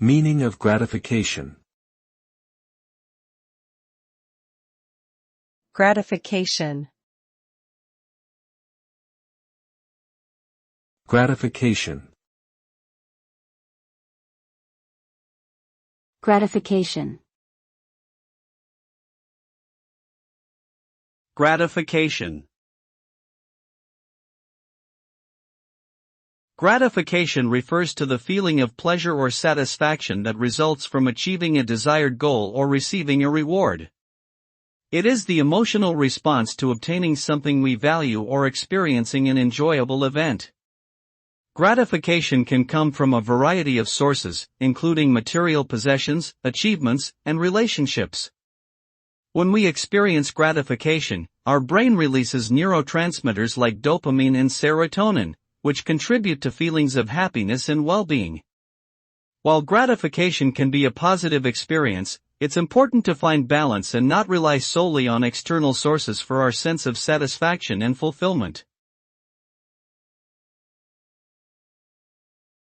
Meaning of gratification. Gratification. Gratification. Gratification. Gratification. Gratification refers to the feeling of pleasure or satisfaction that results from achieving a desired goal or receiving a reward. It is the emotional response to obtaining something we value or experiencing an enjoyable event. Gratification can come from a variety of sources, including material possessions, achievements, and relationships. When we experience gratification, our brain releases neurotransmitters like dopamine and serotonin, which contribute to feelings of happiness and well-being. While gratification can be a positive experience, it's important to find balance and not rely solely on external sources for our sense of satisfaction and fulfillment.